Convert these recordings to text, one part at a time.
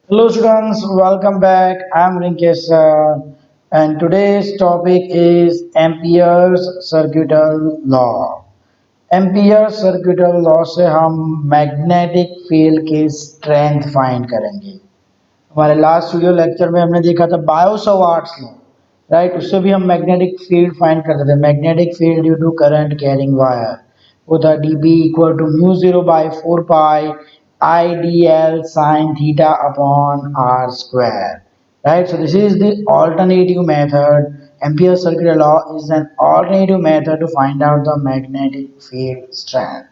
Hello students, welcome back. I'm Rinkesh sir, and today's topic is Ampere's circuital law. Ampere circuital law से हम magnetic field की strength find करेंगे। हमारे last video lecture में हमने देखा था बायो-सवार्ट्स लॉ, राइट। उससे भी हम मैग्नेटिक फील्ड फाइंड करते थे। Magnetic field due to current carrying wire वो था dB equal to mu zero by four pi I D L sine theta upon R square, right? So this is the alternative method. Ampere's circular law is an alternative method to find out the magnetic field strength.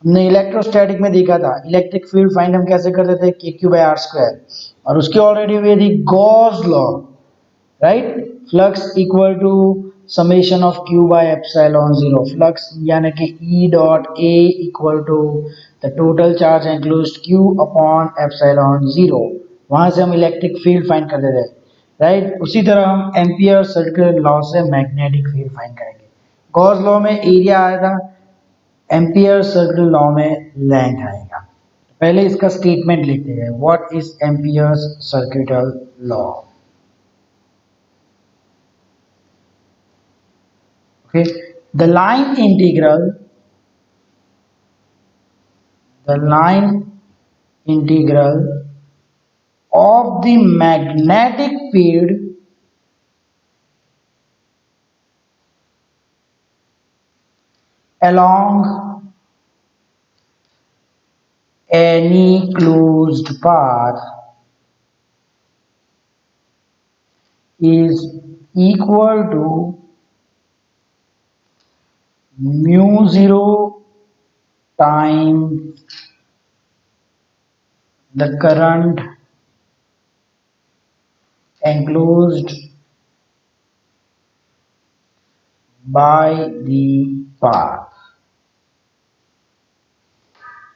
हमने electrostatic में देखा था electric field find हम कैसे करते थे के Q by are square, और उसकी ऑलरेडी हुई थी Gauss law, right. Flux equal to summation of Q by epsilon zero, flux यानी कि E dot A equal to the total charge enclosed Q upon epsilon zero. वहां से हम electric field find करते थे, राइट। उसी तरह हम एम्पियर सर्कुलर लॉ से मैग्नेटिक फील्ड फाइंड करेंगे। गॉस लॉ में एरिया आया था, एम्पियर सर्कुलर लॉ में लेंथ आएगा। पहले इसका स्टेटमेंट लिखते हैं, what is amperes circular law. Okay, the line integral, the line integral of the magnetic field along any closed path is equal to mu zero times the current enclosed by the path.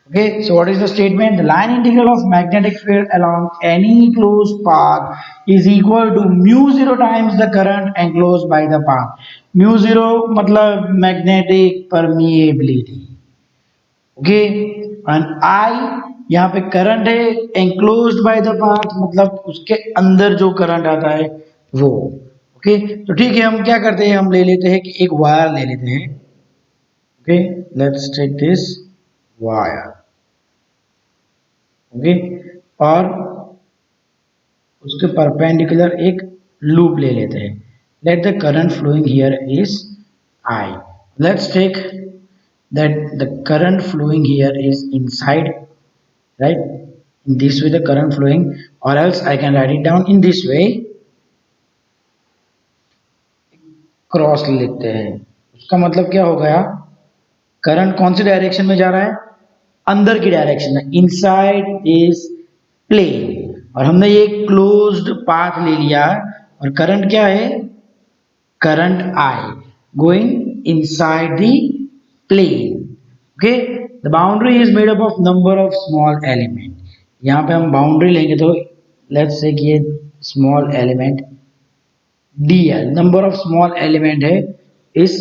Okay, so what is the statement? The line integral of magnetic field along any closed path is equal to mu zero times the current enclosed by the path. Mu zero मतलब magnetic permeability. Okay, and I यहाँ पे current है enclosed by the path मतलब उसके अंदर जो current आता है वो। ओके तो ठीक है, हम क्या करते हैं, हम ले लेते हैं कि एक वायर ले लेते हैं। Okay, let's take this wire. Okay, और उसके परपेंडिकुलर एक लूप ले लेते हैं। Let the current flowing here is I. Let's take that the current flowing here is inside, right. In this way the current flowing, और else I can write it down in this way. Cross लिखते हैं, उसका मतलब क्या हो गया, current कौन सी direction में जा रहा है, अंदर की डायरेक्शन में, इनसाइड दिस प्लेन। और हमने ये क्लोज्ड पाथ ले लिया, और करंट क्या है, current I going inside the plane. Okay, the boundary is made up of number of small element. यहाँ पे हम बाउंड्री लेंगे तो लेट्स से कि ये small element dl number of small element है इस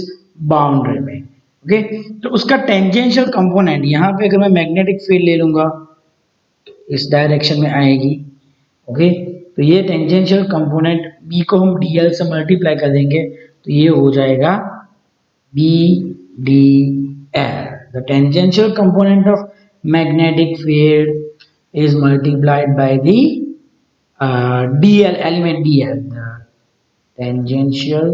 बाउंड्री में। ओके, तो उसका टेंजेंशियल कंपोनेंट यहाँ पे अगर मैं मैग्नेटिक फील्ड ले लूंगा तो इस डायरेक्शन में आएगी। ओके, तो ये टेंजेंशियल कंपोनेंट b को हम dl से मल्टीप्लाई कर देंगे तो ये हो जाएगा b dl। The tangential component of magnetic field is multiplied by the dl element dl, the tangential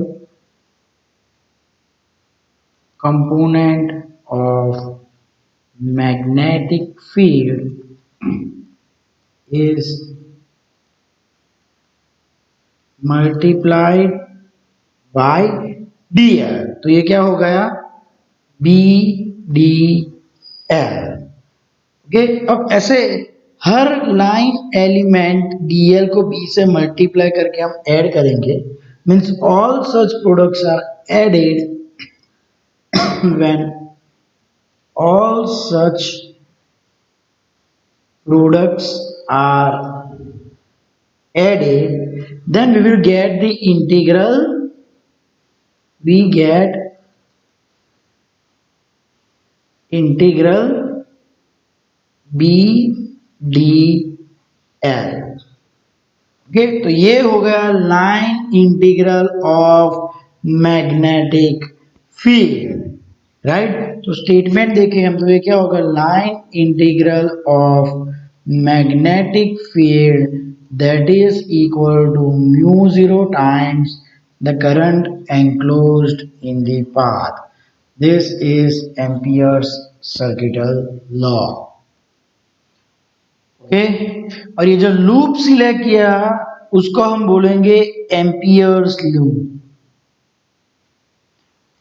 component of magnetic field is multiplied by dl। तो ये क्या हो गया, b dl। ओके, अब ऐसे हर लाइन एलिमेंट dl को b से मल्टीप्लाई करके हम ऐड करेंगे, means all such products are added when all such products are added, then we will get the integral, we get integral b dl L. Okay, तो ये हो गया line integral of magnetic field, right. तो statement देखें हम, तो ये क्या होगा, line integral of magnetic field that is equal to mu zero times the current enclosed in the path. This is Ampere's circuital law. Okay, और ये जो लूप सिलेक्ट किया उसको हम बोलेंगे एम्पियर्स लूप,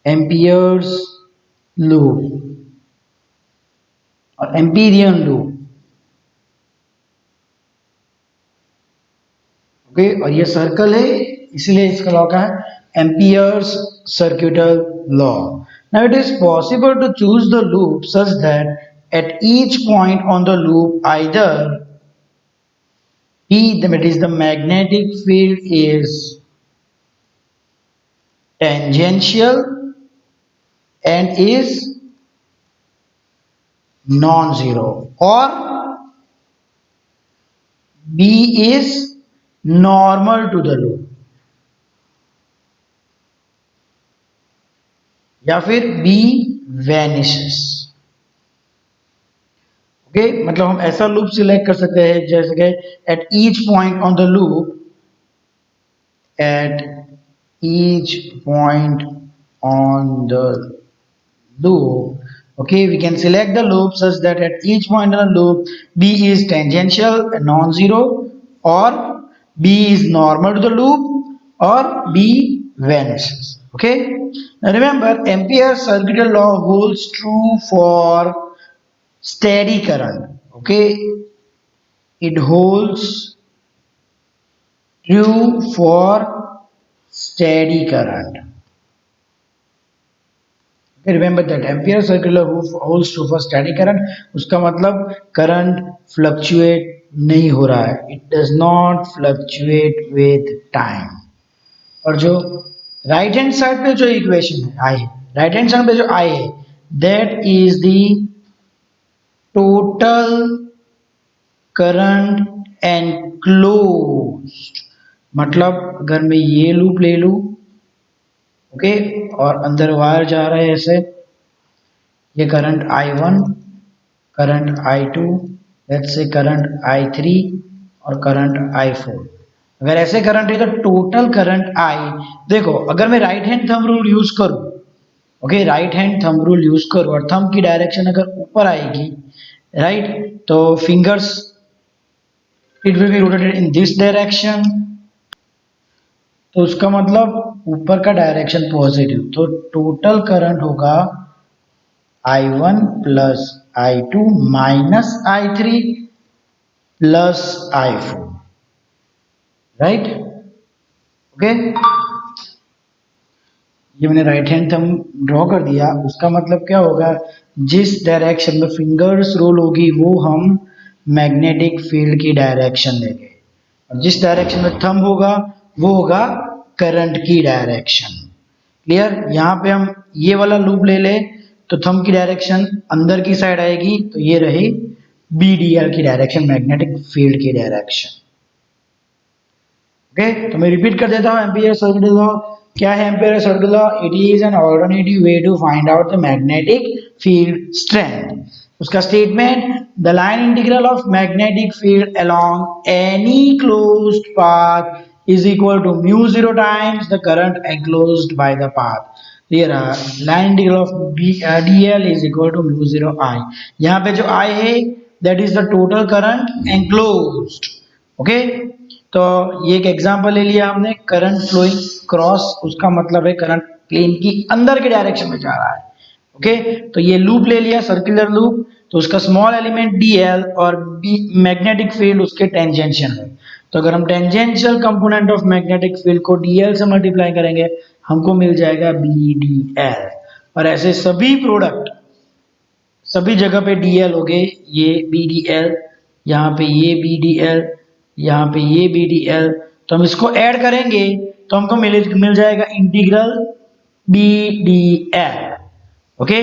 एम्पियर्स लूप और एम्पीरियन लूप। ओके, और ये सर्कल है इसलिए इसका लॉ का है Ampere's circuital law. Now it is possible to choose the loop such that at each point on the loop either P, that is the magnetic field, is tangential and is non-zero, or B is normal to the loop, या फिर B vanishes। Okay, मतलब हम ऐसा loop select कर सकते हैं जैसे कि eight each point on the loop, at each point on the loop, okay, we can select the loop such that at each point on the loop B is tangential and non-zero, or B is normal to the loop, or B vanishes। Okay, now remember Ampere's circuital law holds true for steady current। Okay, it holds true for steady current। Remember that ampere circular holes true for static current, उसका मतलब current fluctuate नहीं हो रहा है, it does not fluctuate with time. और जो right hand side पे जो इक्वेशन है आई है, राइट हैंड साइड पे जो आई है, that is the total current enclosed. मतलब अगर मैं ये लूप ले लूं, ओके, और अंदर वायर जा रहा है ऐसे, ये current I1, current I2, let's say current I3 और करंट I4। अगर ऐसे करंट है तो टोटल करंट I, देखो अगर मैं right hand thumb rule use करूं, okay, right hand thumb rule use करूं और थंब की डायरेक्शन अगर ऊपर आएगी, राइट, तो fingers it will be rotated in this direction, तो उसका मतलब ऊपर का डायरेक्शन पॉजिटिव, तो टोटल करंट होगा I1 plus I2 minus I3 plus I4, right. Okay, ये मैंने राइट हैंड थंब ड्रॉ कर दिया, उसका मतलब क्या होगा, जिस डायरेक्शन में फिंगर्स रोल होगी वो हम मैग्नेटिक फील्ड की डायरेक्शन देंगे, और जिस डायरेक्शन में थंब होगा वो होगा करंट की डायरेक्शन। क्लियर, यहाँ पे हम ये वाला लूप ले ले तो थंब की डायरेक्शन अंदर की साइड आएगी, तो ये रही BDL की डायरेक्शन, मैग्नेटिक फील्ड की डायरेक्शन। ओके, तो मैं रिपीट कर देता हूँ एम्पियर सर्कुलर लॉ। क्या है ampere circular law? It is an alternative way to find out the magnetic field strength. उसका statement, the line integral of magnetic field along any closed path is equal to mu 0 times the current enclosed by the path। Here line integral of dl is equal to mu 0 I। यहाँ पे जो I है that is the total current enclosed। Okay, तो ये एक example ले लिया हमने, करंट फ्लोइंग क्रॉस, उसका मतलब है करंट प्लेन की अंदर के डायरेक्शन में जा रहा है। ओके, तो ये लूप ले लिया सर्कुलर लूप, तो उसका स्मॉल एलिमेंट dl और मैग्नेटिक फील्ड उसके टेंजेंशियल है, तो अगर हम tangential component of magnetic field को dl से मल्टीप्लाई करेंगे हमको मिल जाएगा BDL। और ऐसे सभी प्रोडक्ट सभी जगह पे dl हो गए, ये BDL, यहाँ पे ये BDL, यहाँ पे ये BDL, तो हम इसको ऐड करेंगे तो हमको मिल जाएगा इंटीग्रल BDL। ओके,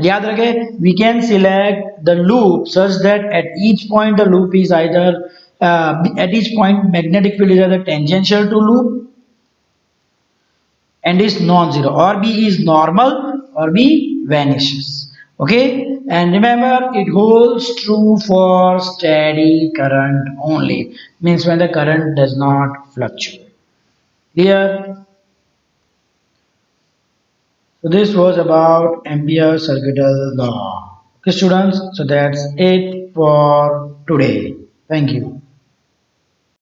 याद रखें, we can select the loop such that at each point the loop is either at each point magnetic field is either tangential to loop and is non-zero, or B is normal, or B vanishes. Okay, and remember it holds true for steady current only, means when the current does not fluctuate. Clear? So this was about Ampere circuital law. Okay students, so that's it for today. Thank you.